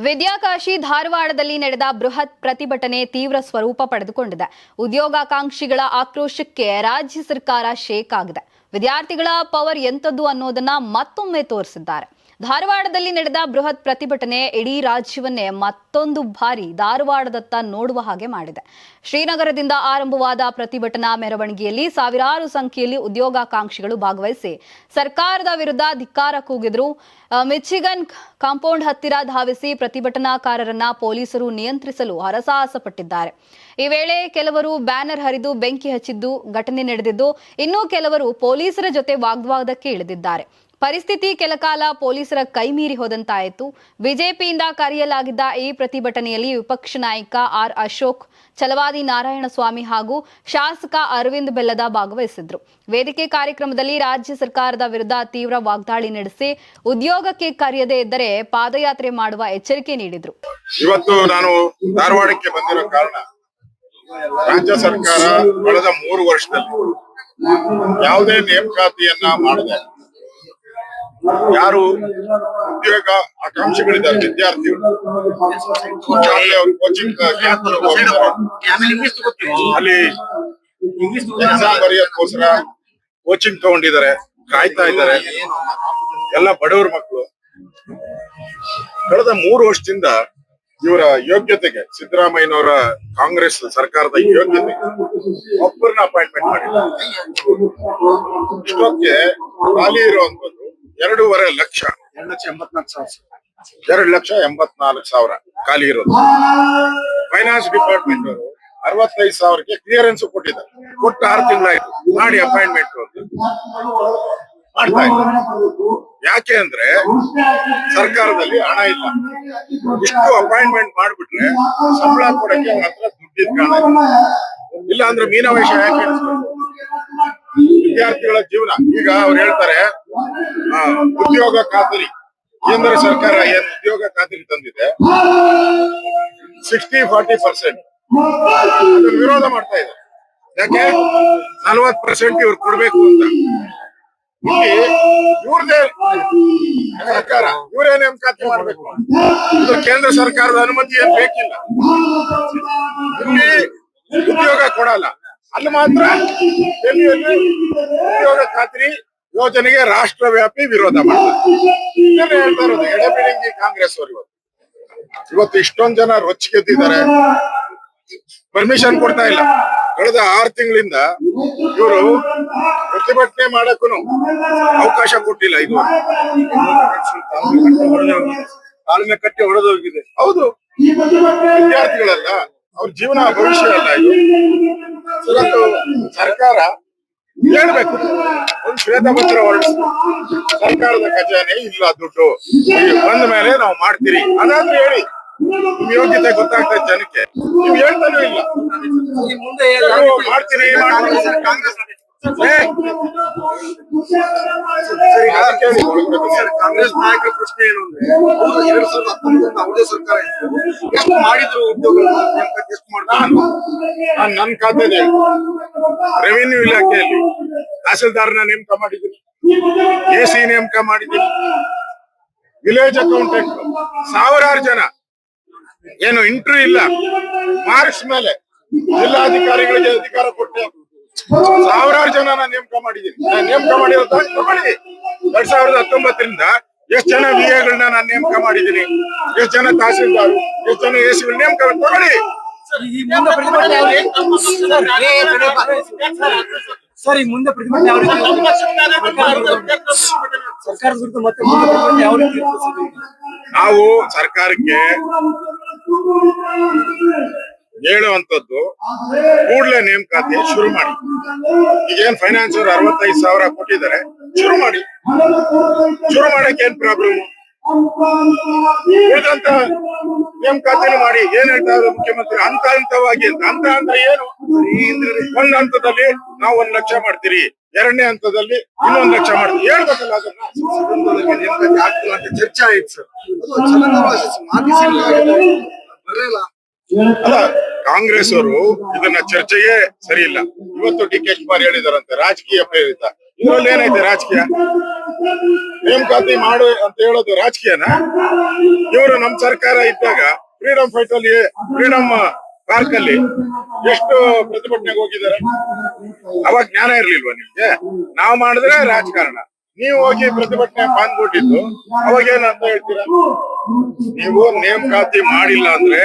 ವಿದ್ಯಾಕಾಶಿ ಧಾರವಾಡದಲ್ಲಿ ನಡೆದ ಬೃಹತ್ ಪ್ರತಿಭಟನೆ ತೀವ್ರ ಸ್ವರೂಪ ಪಡೆದುಕೊಂಡಿದೆ. ಉದ್ಯೋಗಾಕಾಂಕ್ಷಿಗಳ ಆಕ್ರೋಶಕ್ಕೆ ರಾಜ್ಯ ಸರ್ಕಾರ ಶೇಕ್ ಆಗಿದೆ. ವಿದ್ಯಾರ್ಥಿಗಳ ಪವರ್ ಎಂತದ್ದು ಅನ್ನೋದನ್ನ ಮತ್ತೊಮ್ಮೆ ತೋರಿಸಿದ್ದಾರೆ. ಧಾರವಾಡದಲ್ಲಿ ನಡೆದ ಬೃಹತ್ ಪ್ರತಿಭಟನೆ ಇಡೀ ರಾಜ್ಯವನ್ನೇ ಮತ್ತೊಂದು ಬಾರಿ ಧಾರವಾಡದತ್ತ ನೋಡುವ ಹಾಗೆ ಮಾಡಿದೆ. ಶ್ರೀನಗರದಿಂದ ಆರಂಭವಾದ ಪ್ರತಿಭಟನಾ ಮೆರವಣಿಗೆಯಲ್ಲಿ ಸಾವಿರಾರು ಸಂಖ್ಯೆಯಲ್ಲಿ ಉದ್ಯೋಗಾಕಾಂಕ್ಷಿಗಳು ಭಾಗವಹಿಸಿ ಸರ್ಕಾರದ ವಿರುದ್ಧ ಧಿಕ್ಕಾರ ಕೂಗಿದ್ರು. ಮಿಚಿಗನ್ ಕಾಂಪೌಂಡ್ ಹತ್ತಿರ ಧಾವಿಸಿ ಪ್ರತಿಭಟನಾಕಾರರನ್ನ ಪೊಲೀಸರು ನಿಯಂತ್ರಿಸಲು ಹರಸಾಹಸ ಪಟ್ಟಿದ್ದಾರೆ. ಈ ವೇಳೆ ಕೆಲವರು ಬ್ಯಾನರ್ ಹರಿದು ಬೆಂಕಿ ಹಚ್ಚಿದ್ದು ಘಟನೆ ನಡೆದಿದ್ದು, ಇನ್ನು ಕೆಲವರು ಪೊಲೀಸರ ಜೊತೆ ವಾಗ್ವಾದಕ್ಕೆ ಇಳಿದಿದ್ದಾರೆ. ಪರಿಸ್ಥಿತಿ ಕೆಲಕಾಲ ಪೊಲೀಸರ ಕೈ ಮೀರಿ ಹೋದಂತಾಯಿತು. ಬಿಜೆಪಿಯಿಂದ ಕರೆಯಲಾಗಿದ್ದ ಈ ಪ್ರತಿಭಟನೆಯಲ್ಲಿ ವಿಪಕ್ಷ ನಾಯಕ ಆರ್ ಅಶೋಕ್, ಛಲವಾದಿ ನಾರಾಯಣಸ್ವಾಮಿ ಹಾಗೂ ಶಾಸಕ ಅರವಿಂದ್ ಬೆಲ್ಲದ ಭಾಗವಹಿಸಿದ್ರು. ವೇದಿಕೆ ಕಾರ್ಯಕ್ರಮದಲ್ಲಿ ರಾಜ್ಯ ಸರ್ಕಾರದ ವಿರುದ್ಧ ತೀವ್ರ ವಾಗ್ದಾಳಿ ನಡೆಸಿ ಉದ್ಯೋಗಕ್ಕೆ ಕರೆಯದೇ ಇದ್ದರೆ ಪಾದಯಾತ್ರೆ ಮಾಡುವ ಎಚ್ಚರಿಕೆ ನೀಡಿದ್ರು. ಇವತ್ತು ನಾನು ಧಾರವಾಡಕ್ಕೆ ಬಂದಿರೋ ಕಾರಣ, ರಾಜ್ಯ ಸರ್ಕಾರ ಕಳೆದ 3 ವರ್ಷದಲ್ಲಿ ಯಾವುದೇ ನೇಮಕಾತಿಯನ್ನ ಮಾಡದೆ ಯಾರು ಉದ್ಯೋಗ ಆಕಾಂಕ್ಷಿಗಳಿದ್ದಾರೆ ವಿದ್ಯಾರ್ಥಿಗಳು ಕೋಚಿಂಗ್ ಅಲ್ಲಿ ಎಕ್ಸಾಮ್ ಬರೆಯೋದಕ್ಕೋಸ್ಕರ ಕೋಚಿಂಗ್ ತಗೊಂಡಿದ್ದಾರೆ, ಕಾಯ್ತಾ ಇದ್ದಾರೆ. ಎಲ್ಲ ಬಡವರ ಮಕ್ಕಳು. ಕಳೆದ 3 ವರ್ಷದಿಂದ ಇವರ ಯೋಗ್ಯತೆಗೆ, ಸಿದ್ದರಾಮಯ್ಯನವರ ಕಾಂಗ್ರೆಸ್ ಸರ್ಕಾರದ ಯೋಗ್ಯತೆಗೆ ಒಬ್ಬರನ್ನ ಅಪಾಯಿಂಟ್ಮೆಂಟ್ ಮಾಡಿಲ್ಲ. ಇಷ್ಟೊತ್ತಿಗೆ ಖಾಲಿ ಇರುವಂತದ್ದು 2.5 ಲಕ್ಷ, 2,84,000 ಖಾಲಿ ಇರೋದು. ಫೈನಾನ್ಸ್ ಡಿಪಾರ್ಟ್ಮೆಂಟ್ ಅವರು 65,000ಕ್ಕೆ ಕ್ಲಿಯರೆನ್ಸ್ ಕೊಟ್ಟಿದ್ದಾರೆ. ಕೊಟ್ಟು 6 ತಿಂಗಳಾಯ್ತು. ಮಾಡಿ ಅಪಾಯಿಂಟ್ಮೆಂಟ್ ಮಾಡ್ತಾ ಇಲ್ಲ. ಯಾಕೆ ಅಂದ್ರೆ ಸರ್ಕಾರದಲ್ಲಿ ಹಣ ಇಲ್ಲ. ಇಷ್ಟು ಅಪಾಯಿಂಟ್ಮೆಂಟ್ ಮಾಡ್ಬಿಟ್ರೆ ಸಂಬಳ ಕೊಡಕ್ಕೆ ಮಾತ್ರ ದುಡ್ಡಿದ್ ಕಾರಣ ಇಲ್ಲ ಅಂದ್ರೆ ಮೀನಾವೇಶ ಯಾಕೆ ವಿದ್ಯಾರ್ಥಿಗಳ ಜೀವನ. ಈಗ ಅವ್ರು ಹೇಳ್ತಾರೆ ಉದ್ಯೋಗ ಖಾತರಿ, ಕೇಂದ್ರ ಸರ್ಕಾರ ಏನ್ ಉದ್ಯೋಗ ಖಾತರಿ ತಂದಿದೆ 60-40% ಅದನ್ನ ವಿರೋಧ ಮಾಡ್ತಾ ಇದೆ. ಯಾಕೆ 40% ಇವ್ರು ಕೊಡ್ಬೇಕು ಅಂತ. ಇಲ್ಲಿ ಇವ್ರದೇ ಸರ್ಕಾರ, ಇವರೇ ನೇಮಕಾತಿ ಮಾಡ್ಬೇಕು. ಕೇಂದ್ರ ಸರ್ಕಾರದ ಅನುಮತಿ ಏನ್ ಬೇಕಿಲ್ಲ. ಇಲ್ಲಿ ಉದ್ಯೋಗ ಕೊಡಲ್ಲ, ಅಲ್ಲಿ ಮಾತ್ರ ಡೆಲ್ಲಿಯಲ್ಲಿ ಉದ್ಯೋಗ ಖಾತ್ರಿ ಯೋಜನೆಗೆ ರಾಷ್ಟ್ರವ್ಯಾಪಿ ವಿರೋಧ ಮಾಡ್ತಾರೆ. ಹೇಳ್ತಾ ಇರೋದು ಎಡಬಿಡಂಗಿ ಕಾಂಗ್ರೆಸ್ ಅವರು ಇವತ್ತು ಇಷ್ಟೊಂದ್ ಜನ ರೊಚ್ಚಿಗೆದ್ದಿದ್ದಾರೆ. ಪರ್ಮಿಷನ್ ಕೊಡ್ತಾ ಇಲ್ಲ. ಕಳೆದ 6 ತಿಂಗಳಿಂದ ಇವರು ಪ್ರತಿಭಟನೆ ಮಾಡಕ್ಕೂ ಅವಕಾಶ ಕೊಟ್ಟಿಲ್ಲ. ಇದು ತಾಳ್ಮೆ ಕಟ್ಟಿ ಹೊಡೆದೋಗಿದೆ. ಹೌದು, ವಿದ್ಯಾರ್ಥಿಗಳಲ್ಲ, ಅವ್ರ ಜೀವನ ಭವಿಷ್ಯ ಅಲ್ಲ ಇದು. ಇವತ್ತು ಸರ್ಕಾರ ಹೇಳ್ಬೇಕು, ಒಂದು ಶ್ವೇತಪತ್ರ ಹೊರಡಿಸಿ ಸರ್ಕಾರದ ಖಜಾನೆ ಇಲ್ಲ ದುಡ್ಡು, ಬಂದ ಮೇಲೆ ನಾವು ಮಾಡ್ತೀರಿ ಅದಾದ್ರೂ ಹೇಳಿ. ನಿಮ್ ಯೋಗ್ಯತೆ ಗೊತ್ತಾಗ್ತಾ ಜನಕ್ಕೆ, ನೀವ್ ಹೇಳ್ತಾನೂ ಇಲ್ಲ. ಮಾಡ್ತೀರಿ ಕಾಂಗ್ರೆಸ್ ಕಾಂಗ್ರೆಸ್ ನಾಯಕರ ಪ್ರಶ್ನೆ ಏನು ಅಂದ್ರೆ 2019 ಅವರೇ ಸರ್ಕಾರ ಎಷ್ಟು ಮಾಡಿದ್ರು ಉದ್ಯೋಗ ಎಷ್ಟು ಮಾಡ್ತಾರೆ. ನನ್ನ ಖಾತೆಯಲ್ಲಿ ರೆವಿನ್ಯೂ ಇಲಾಖೆಯಲ್ಲಿ ತಹಸೀಲ್ದಾರ್ನ ನೇಮಕ ಮಾಡಿದ್ದೀನಿ, AC ನೇಮಕ ಮಾಡಿದ್ದೀನಿ, ವಿಲೇಜ್ ಅಕೌಂಟೆಂಟ್ ಸಾವಿರಾರು ಜನ. ಏನು ಇಂಟರ್ವ್ಯೂ ಇಲ್ಲ, ಮಾರ್ಕ್ಸ್ ಮೇಲೆ ಜಿಲ್ಲಾಧಿಕಾರಿಗಳಿಗೆ ಅಧಿಕಾರ ಕೊಟ್ಟೆ ಸಾವಿರಾರು ಜನ ನೇಮಕ ಮಾಡಿದ್ದೀನಿ. ನೇಮಕ ಮಾಡಿರೋದು ತಗೊಳ್ಳಿ. 2019ರಿಂದ ಎಷ್ಟು ಜನ VAಗಳನ್ನ ನಾನು ನೇಮಕ ಮಾಡಿದ್ದೀನಿ, ಎಷ್ಟು ಜನ ತಹಸೀಲ್ದಾರ್, ಎಷ್ಟು ಜನ AC ನೇಮಕ ತಗೊಳ್ಳಿ. ಸರ್, ಈಗ ಮುಂದೆ ಪ್ರತಿಭಟನೆ ಯಾವ ರೀತಿ ಸರ್ಕಾರದ ವಿರುದ್ಧ ಮತ್ತೆ ಯಾವ ರೀತಿ ನಾವು ಸರ್ಕಾರಕ್ಕೆ ಹೇಳುವಂತದ್ದು ಕೂಡಲೇ ನೇಮಕಾತಿ ಶುರು ಮಾಡಿ. ಈಗೇನ್ ಫೈನಾನ್ಸ್ ಅವರು 65,000 ಕೊಟ್ಟಿದ್ದಾರೆ, ಶುರು ಮಾಡಿ. ಶುರು ಮಾಡಕ್ಕೆ ಏನ್ ಪ್ರಾಬ್ಲಮ್? ಉಳಿದಂತ ನೇಮಕಾತಿನ ಮಾಡಿ. ಏನ್ ಹೇಳ್ತಾ ಇದ್ರು ಮುಖ್ಯಮಂತ್ರಿ? ಹಂತವಾಗಿ ಅಂತ. ಹಂತ ಅಂದ್ರೆ ಏನು? ಒಂದ್ ಹಂತದಲ್ಲಿ ನಾವು 1 ಲಕ್ಷ ಮಾಡ್ತೀರಿ, 2ನೇ ಹಂತದಲ್ಲಿ ಇನ್ನೊಂದು 1 ಲಕ್ಷ ಮಾಡ್ತೀವಿ ಹೇಳ್ಬೇಕಲ್ಲ. ಅದನ್ನ ನೇಮಕಾತಿ ಆಗ್ತಿಲ್ಲ ಅಂತ ಚರ್ಚೆ ಆಯ್ತು ಸರ್. ಅಲ್ಲ, ಕಾಂಗ್ರೆಸ್ ಅವರು ಇದನ್ನ ಚರ್ಚೆಯೇ ಸರಿ ಇಲ್ಲ. ಇವತ್ತು DK ಶಿವಕುಮಾರ್ ಹೇಳಿದಾರಂತೆ ರಾಜಕೀಯ ಪ್ರೇರಿತ. ಇದ್ರಲ್ಲಿ ಏನೈತೆ ರಾಜಕೀಯ? ನೇಮಕಾತಿ ಮಾಡು ಅಂತ ಹೇಳೋದು ರಾಜಕೀಯನ? ಇವರು ನಮ್ ಸರ್ಕಾರ ಇದ್ದಾಗ ಫ್ರೀಡಂ ಫೈಟ್ ಅಲ್ಲಿ, ಫ್ರೀಡಂ ಪಾರ್ಕ್ ಅಲ್ಲಿ ಎಷ್ಟು ಪ್ರತಿಭಟನೆಗೆ ಹೋಗಿದ್ದಾರೆ? ಅವಾಗ ಜ್ಞಾನ ಇರ್ಲಿಲ್ವಾ ನಿಮ್ಗೆ? ನಾವ್ ಮಾಡಿದ್ರೆ ರಾಜಕಾರಣ, ನೀವು ಹೋಗಿ ಪ್ರತಿಭಟನೆ ಪಾಲ್ಗೊಂಡಿದ್ದು ಅವಾಗ ಏನಂತ ಹೇಳ್ತೀರಾ? ನೀವು ನೇಮಕಾತಿ ಮಾಡಿಲ್ಲ ಅಂದ್ರೆ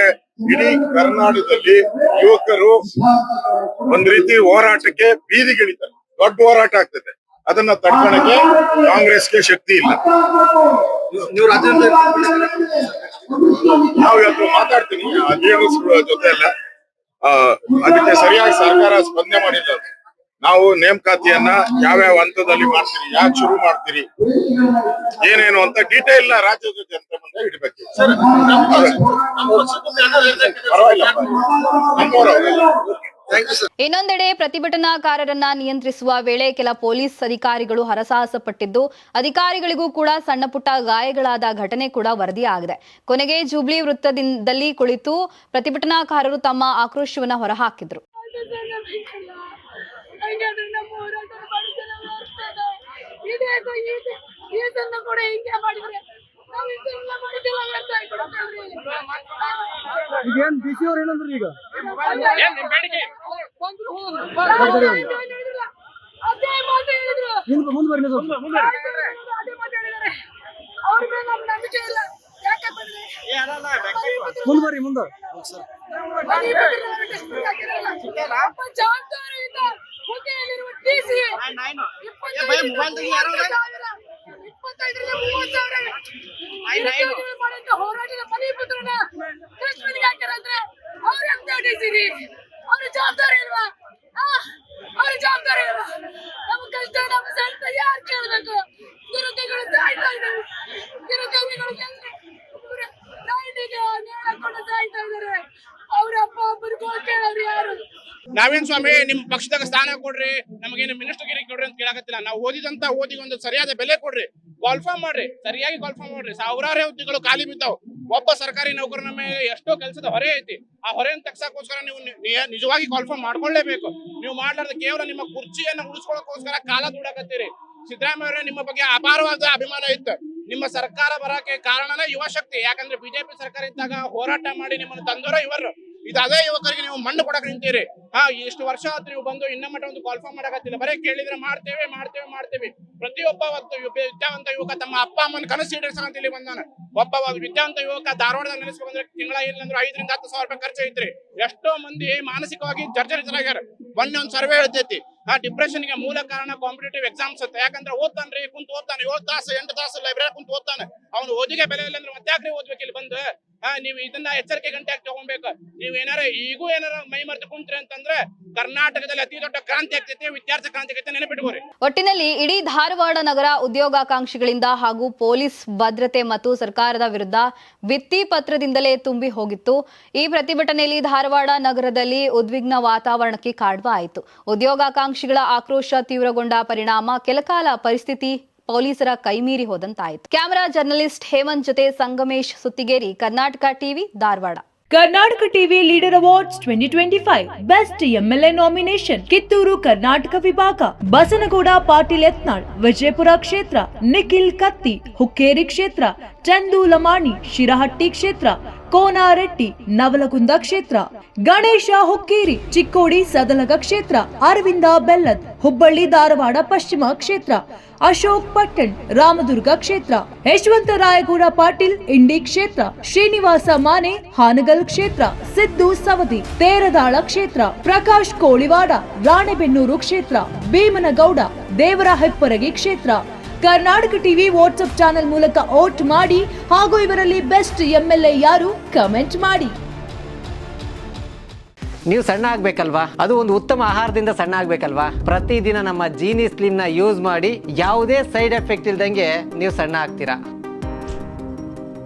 ಇಡೀ ಕರ್ನಾಟಕದಲ್ಲಿ ಯುವಕರು ಒಂದ್ ರೀತಿ ಹೋರಾಟಕ್ಕೆ ಬೀದಿಗಿಳಿತಾರೆ, ದೊಡ್ಡ ಹೋರಾಟ ಆಗ್ತದೆ. ಅದನ್ನ ತಡ್ಕೊಳಕ್ಕೆ ಕಾಂಗ್ರೆಸ್ಗೆ ಶಕ್ತಿ ಇಲ್ಲ. ನೀವು ರಾಜ್ಯದ ನಾವು ಇವತ್ತು ಮಾತಾಡ್ತೀನಿ ಲೀಡರ್ಸ್ಗಳ ಜೊತೆ ಎಲ್ಲ, ಅದಕ್ಕೆ ಸರಿಯಾಗಿ ಸರ್ಕಾರ ಸ್ಪಂದನೆ ಮಾಡಿಲ್ಲ. ನಾವು ನೇಮಕಾತಿಯನ್ನ ಯಾವ್ಯಾವ ಹಂತದಲ್ಲಿ ಮಾಡ್ತೀರಿ, ಯಾಕೆ ಶುರು ಮಾಡ್ತೀರಿ, ಏನೇನು ಅಂತ ಡೀಟೇಲ್ ನ ರಾಜ್ಯದ ಜನತೆ ಮುಂದೆ ಇಡಬೇಕು. ಪರವಾಗಿಲ್ಲ, ನಮ್ಮವರವರೆಲ್ಲ. ಇನ್ನೊಂದೆಡೆ ಪ್ರತಿಭಟನಾಕಾರರನ್ನ ನಿಯಂತ್ರಿಸುವ ವೇಳೆ ಕೆಲ ಪೊಲೀಸ್ ಅಧಿಕಾರಿಗಳು ಹರಸಾಹಸ ಪಟ್ಟಿದ್ದು, ಅಧಿಕಾರಿಗಳಿಗೂ ಕೂಡ ಸಣ್ಣ ಪುಟ್ಟ ಗಾಯಗಳಾದ ಘಟನೆ ಕೂಡ ವರದಿಯಾಗಿದೆ. ಕೊನೆಗೆ ಜೂಬ್ಲಿ ವೃತ್ತದಲ್ಲಿ ಕುಳಿತು ಪ್ರತಿಭಟನಾಕಾರರು ತಮ್ಮ ಆಕ್ರೋಶವನ್ನ ಹೊರಹಾಕಿದ್ರು. ಈಗೇನ್ ಬಿಸಿ ಅವ್ರು ಏನಂದ್ರಿ? ಈಗ ಮುಂದೆ ಬರ್ರಿ, ಮುಂದೆ ಬರ್ರಿ, ಮುಂದೆ ಹೋರಾಟದ ಮನೆ ಪುತ್ರನ ಹಾಕಿರಂದ್ರೆ ಅವ್ರ ಜವಾಬ್ದಾರಿ ಇಲ್ವಾ? ಅವ್ರ ಜವಾಬ್ದಾರಿ ಇಲ್ವಾ? ನಮ್ಮ ಕಷ್ಟ ನಮ್ಮ ಸಂತ ಯಾರು ಕೇಳ್ಬೇಕು? ನಿರುದ್ಯೋಗಿಗಳು ಸಾಯ್ತಾ ಇದ್ದಾರೆ, ನಿರುದ್ಯೋಗಿಗಳು ಸಾಯ್ತಾ ಇದ್ದಾರೆ. ಅವ್ರ ಅಪ್ಪ ಅಪ್ಪನ ಕೇಳೋರು ಯಾರು? ನಾವೇನ್ ಸ್ವಾಮಿ ನಿಮ್ ಪಕ್ಷದಾಗ ಸ್ಥಾನ ಕೊಡ್ರಿ, ನಮಗೇನು ಮಿನಿಸ್ಟರ್ಗಿರಿ ಕೊಡ್ರಿ ಅಂತ ಕೇಳಕತ್ತಿಲ್ಲ. ನಾವು ಓದಿದಂತ ಓದಿಗೆ ಒಂದು ಸರಿಯಾದ ಬೆಲೆ ಕೊಡ್ರಿ, ಕಾಲ್ಫಾರ್ಮ್ ಮಾಡ್ರಿ, ಸರಿಯಾಗಿ ಕಾಲ್ಫಾರ್ಮ್ ಮಾಡ್ರಿ. ಸಾವಿರಾರು ಹುದ್ದೆಗಳು ಖಾಲಿ ಬಿದ್ದಾವ್. ಒಬ್ಬ ಸರ್ಕಾರಿ ನೌಕರನ ಮೇಲೆ ಎಷ್ಟೋ ಕೆಲಸದ ಹೊರೆ ಐತಿ. ಆ ಹೊರೆಯನ್ನು ತಗ್ಸಕ್ಕೋಸ್ಕರ ನೀವು ನಿಜವಾಗಿ ಕಾಲ್ಫಾರ್ಮ್ ಮಾಡ್ಕೊಳ್ಳೇಬೇಕು. ನೀವು ಮಾಡ್ಲಾರ್ದ ಕೇವಲ ನಿಮ್ಮ ಕುರ್ಚಿಯನ್ನ ಉಳಿಸ್ಕೊಳ್ಳೋಕೋಸ್ಕರ ಕಾಲ ದೂಡಕತ್ತೀರಿ. ಸಿದ್ದರಾಮಯ್ಯ ಅವರೇ ನಿಮ್ಮ ಬಗ್ಗೆ ಅಪಾರವಾದ ಅಭಿಮಾನ ಇತ್ತು. ನಿಮ್ಮ ಸರ್ಕಾರ ಬರಕ್ಕೆ ಕಾರಣನೇ ಯುವ ಶಕ್ತಿ. ಯಾಕಂದ್ರೆ ಬಿಜೆಪಿ ಸರ್ಕಾರ ಇದ್ದಾಗ ಹೋರಾಟ ಮಾಡಿ ನಿಮ್ಮನ್ನು ತಂದೋರ ಇವರು. ಇದು ಅದೇ ಯುವಕರಿಗೆ ನೀವು ಮಣ್ಣು ಕೊಡಕ್ ನಿಂತೀರಿ. ಇಷ್ಟು ವರ್ಷ ಆಯ್ತು ನೀವು ಬಂದು ಇನ್ನ ಮಟ್ಟ ಒಂದು ಕಾಲ್ಫಾರ್ಮ್ ಮಾಡಕತ್ತಿಲ್ಲ. ಬರೀ ಕೇಳಿದ್ರೆ ಮಾಡ್ತೇವೆ ಮಾಡ್ತೇವೆ ಮಾಡ್ತೇವೆ. ಪ್ರತಿಯೊಬ್ಬ ವಿದ್ಯಾವಂತ ಯುವಕ ತಮ್ಮ ಅಪ್ಪ ಅಮ್ಮನ ಕನಸು ಈಡೇರಿಸಂತ ಇಲ್ಲಿ ಬಂದಾನ. ಒಬ್ಬ ವಿದ್ಯಾವಂತ ಯುವಕ ಧಾರವಾಡದಾಗ ನೆಲೆಸ್ಬೇಕಂದ್ರೆ ತಿಂಗಳ ಇಲ್ಲಂದ್ರೆ 5,000 ರಿಂದ 10,000 ರೂಪಾಯಿ ಖರ್ಚು ಐತ್ರಿ. ಎಷ್ಟೋ ಮಂದಿ ಮಾನಸಿಕವಾಗಿ ಜರ್ಜರಿತರಾಗ್ಯಾರ. ಮೊನ್ನೆ ಒಂದ್ ಸರ್ವೆ ಹೇಳ್ತೈತಿ, ಡಿಪ್ರೆಷನ್ ಗೆ ಮೂಲ ಕಾರಣ ಕಾಂಪಿಟೇಟಿವ್ ಎಕ್ಸಾಮ್ಸ್ ಅಂತ. ಯಾಕಂದ್ರೆ ಓದ್ತಾನ್ರಿ, ಕುಂತ ಓದ್ತಾನೆ 7 ತಾಸು 8 ತಾಸು ಲೈಬ್ರರಿ ಕುಂತ ಓದ್ತಾನೆ. ಅವ್ನು ಓದಿಗೆ ಬೆಲೆ ಇಲ್ಲ ಅಂದ್ರೆ ಮತ್ತೆ ಯಾಕ್ರಿ ಓದ್ಬೇಕು ಇಲ್ಲಿ ಬಂದು? ನೀವು ಇದನ್ನ ಎಚ್ಚರಿಕೆ ಗಂಟೆಯಾಗಿ ತಗೊಬೇಕು. ನೀವ್ ಏನಾರ ಈಗೂ ಏನಾರ ಮೈ ಮರೆತು ಕುಂತ್ರಿ ಅಂತಂದ್ರೆ ಕರ್ನಾಟಕದಲ್ಲಿ ಅತಿ ದೊಡ್ಡ ಕ್ರಾಂತಿ ಆಗ್ತೈತಿ, ವಿದ್ಯಾರ್ಥಿ ಕ್ರಾಂತಿ ಆಗ್ತೈತಿ, ನೆನಪಿಟ್ಕೋರಿ. ಒಟ್ಟಿನಲ್ಲಿ ಇಡೀ ಧಾರವಾಡ ನಗರ ಉದ್ಯೋಗಾಕಾಂಕ್ಷಿಗಳಿಂದ ಹಾಗೂ ಪೊಲೀಸ್ ಭದ್ರತೆ ಮತ್ತು ಸರ್ಕಾರದ ವಿರುದ್ಧ ಭಿತ್ತಿ ಪತ್ರದಿಂದಲೇ ತುಂಬಿ ಹೋಗಿತ್ತು. ಈ ಪ್ರತಿಭಟನೆಯಲ್ಲಿ ಧಾರವಾಡ ನಗರದಲ್ಲಿ ಉದ್ವಿಗ್ನ ವಾತಾವರಣಕ್ಕೆ ಕಾರಣವಾಯಿತು. ಉದ್ಯೋಗಾಕಾಂಕ್ಷಿಗಳ ಆಕ್ರೋಶ ತೀವ್ರಗೊಂಡ ಪರಿಣಾಮ ಕೆಲಕಾಲ ಪರಿಸ್ಥಿತಿ ಪೊಲೀಸರ ಕೈಮೀರಿ ಹೋದಂತಾಯಿತು. ಕ್ಯಾಮರಾ ಜರ್ನಲಿಸ್ಟ್ ಹೇಮಂತ್ ಜೊತೆ Sangamesh Suttigeri, Karnataka TV, Dharwad. Karnataka TV leader awards 2025 best MLA nomination Kittur Karnataka ವಿಭಾಗ ಬಸನಗೌಡ ಪಾಟೀಲ್ ಯತ್ನಾಳ್ ವಿಜಯಪುರ ಕ್ಷೇತ್ರ, ನಿಖಿಲ್ ಕತ್ತಿ ಹುಕ್ಕೇರಿ ಕ್ಷೇತ್ರ, ಚಂದು ಲಮಾಣಿ ಶಿರಹಟ್ಟಿ ಕ್ಷೇತ್ರ, ಕೋನಾರೆಡ್ಡಿ ನವಲಗುಂದ ಕ್ಷೇತ್ರ, ಗಣೇಶ ಹುಕ್ಕೇರಿ ಚಿಕ್ಕೋಡಿ ಸದಲಗ ಕ್ಷೇತ್ರ, ಅರವಿಂದ ಬೆಲ್ಲದ್ ಹುಬ್ಬಳ್ಳಿ ಧಾರವಾಡ ಪಶ್ಚಿಮ ಕ್ಷೇತ್ರ, ಅಶೋಕ್ ಪಟ್ಟಣ್ ರಾಮದುರ್ಗ ಕ್ಷೇತ್ರ, ಯಶವಂತ ರಾಯಗೌಡ ಪಾಟೀಲ್ ಇಂಡಿ ಕ್ಷೇತ್ರ, ಶ್ರೀನಿವಾಸ ಮಾನೆ ಹಾನಗಲ್ ಕ್ಷೇತ್ರ, ಸಿದ್ದು ಸವದಿ ತೇರದಾಳ ಕ್ಷೇತ್ರ, ಪ್ರಕಾಶ್ ಕೋಳಿವಾಡ ರಾಣೆಬೆನ್ನೂರು ಕ್ಷೇತ್ರ, ಭೀಮನಗೌಡ ದೇವರ ಹೆಪ್ಪರಗಿ ಕ್ಷೇತ್ರ. ಕರ್ನಾಟಕ ಟಿವಿ ವಾಟ್ಸ್ಆಪ್ ಚಾನೆಲ್ ಮೂಲಕ ವೋಟ್ ಮಾಡಿ ಹಾಗೂ ಇವರಲ್ಲಿ ಬೆಸ್ಟ್ ಎಂಎಲ್ಎ ಯಾರು ಕಮೆಂಟ್ ಮಾಡಿ. ನೀವು ಸಣ್ಣ ಆಗ್ಬೇಕಲ್ವಾ? ಅದು ಒಂದು ಉತ್ತಮ ಆಹಾರದಿಂದ ಸಣ್ಣ ಆಗ್ಬೇಕಲ್ವಾ? ಪ್ರತಿದಿನ ನಮ್ಮ ಜೀನಿ ಸ್ಲಿಮ್ ನ ಯೂಸ್ ಮಾಡಿ ಯಾವುದೇ ಸೈಡ್ ಎಫೆಕ್ಟ್ ಇಲ್ದಂಗೆ ನೀವು ಸಣ್ಣ ಆಗ್ತೀರಾ.